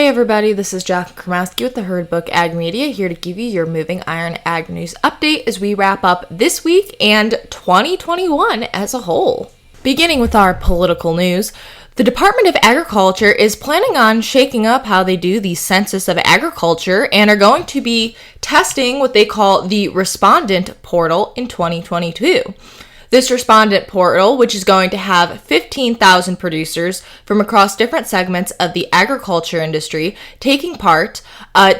Hey everybody, this is Jaclyn Krymowski with the Herd Book Ag Media, here to give you your Moving Iron Ag News update as we wrap up this week and 2021 as a whole. Beginning with our political news, the Department of Agriculture is planning on shaking up how they do the Census of Agriculture and are going to be testing what they call the Respondent Portal in 2022. This respondent portal, which is going to have 15,000 producers from across different segments of the agriculture industry taking part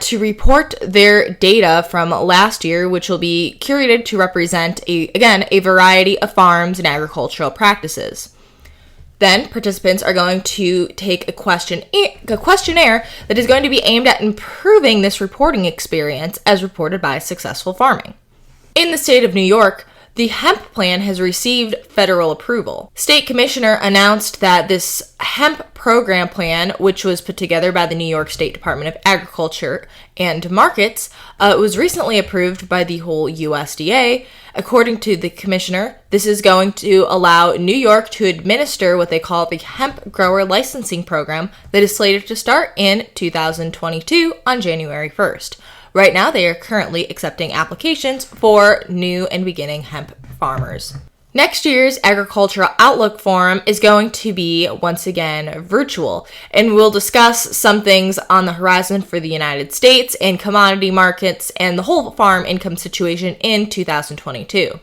to report their data from last year, which will be curated to represent, a variety of farms and agricultural practices. Then, participants are going to take a questionnaire that is going to be aimed at improving this reporting experience as reported by successful farming. In the state of New York, the hemp plan has received federal approval. State Commissioner announced that this hemp program plan, which was put together by the New York State Department of Agriculture and Markets, was recently approved by the whole USDA. According to the commissioner, this is going to allow New York to administer what they call the hemp grower licensing program that is slated to start in 2022 on January 1st. Right now, they are currently accepting applications for new and beginning hemp farmers. Next year's Agricultural Outlook Forum is going to be, once again, virtual, and we'll discuss some things on the horizon for the United States and commodity markets and the whole farm income situation in 2022.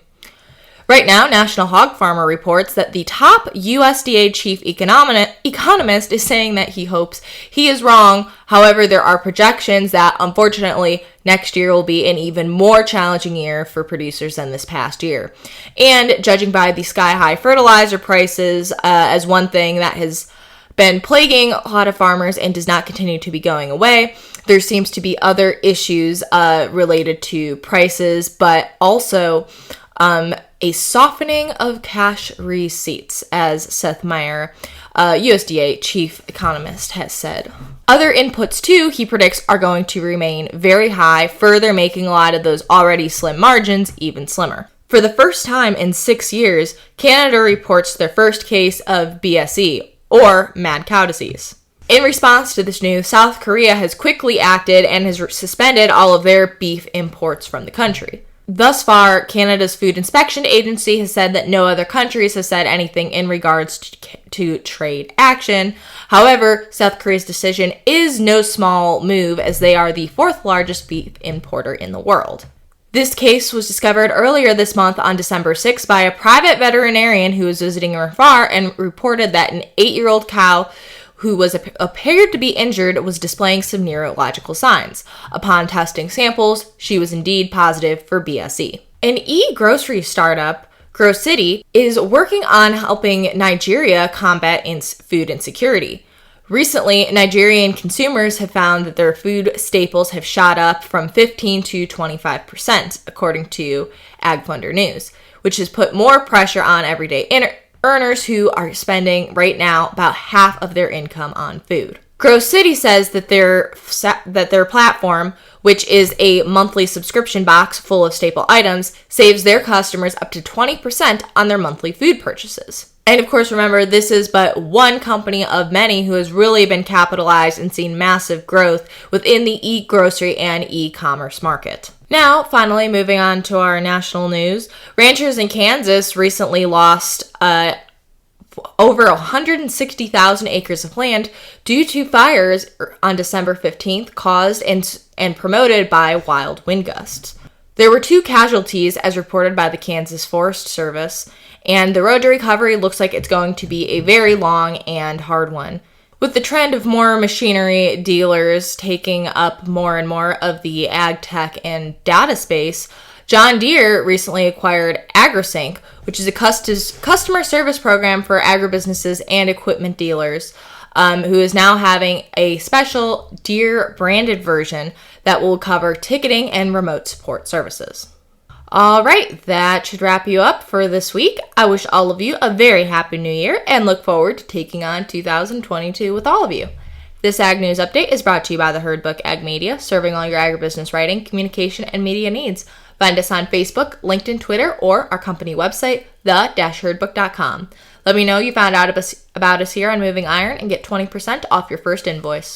Right now, National Hog Farmer reports that the top USDA chief economist is saying that he hopes he is wrong. However, there are projections that, unfortunately, next year will be an even more challenging year for producers than this past year. And judging by the sky-high fertilizer prices as one thing that has been plaguing a lot of farmers and does not continue to be going away, there seems to be other issues related to prices, but also a softening of cash receipts, as Seth Meyer, USDA chief economist, has said. Other inputs, too, he predicts are going to remain very high, further making a lot of those already slim margins even slimmer. For the first time in 6 years, Canada reports their first case of BSE, or mad cow disease. In response to this news, South Korea has quickly acted and has suspended all of their beef imports from the country. Thus far, Canada's Food Inspection Agency has said that no other countries have said anything in regards to trade action. However, South Korea's decision is no small move, as they are the fourth largest beef importer in the world. This case was discovered earlier this month on December 6th by a private veterinarian who was visiting a farm and reported that an 8-year-old cow who appeared to be injured was displaying some neurological signs. Upon testing samples, she was indeed positive for BSE. An e-grocery startup, GrowCity, is working on helping Nigeria combat food insecurity. Recently, Nigerian consumers have found that their food staples have shot up from 15 to 25%, according to AgFunder News, which has put more pressure on everyday earners who are spending right now about half of their income on food. GrowCity says that their platform, which is a monthly subscription box full of staple items, saves their customers up to 20% on their monthly food purchases. And of course, remember, this is but one company of many who has really been capitalized and seen massive growth within the e-grocery and e-commerce market. Now, finally, moving on to our national news, ranchers in Kansas recently lost over 160,000 acres of land due to fires on December 15th caused and promoted by wild wind gusts. There were 2 casualties as reported by the Kansas Forest Service, and the road to recovery looks like it's going to be a very long and hard one. With the trend of more machinery dealers taking up more and more of the ag tech and data space, John Deere recently acquired AgriSync, which is a customer service program for agribusinesses and equipment dealers, who is now having a special Deere branded version that will cover ticketing and remote support services. All right, that should wrap you up for this week. I wish all of you a very happy new year and look forward to taking on 2022 with all of you. This Ag News Update is brought to you by the Herd Book Ag Media, serving all your agribusiness writing, communication, and media needs. Find us on Facebook, LinkedIn, Twitter, or our company website, the-herdbook.com. Let me know you found out about us here on Moving Iron and get 20% off your first invoice.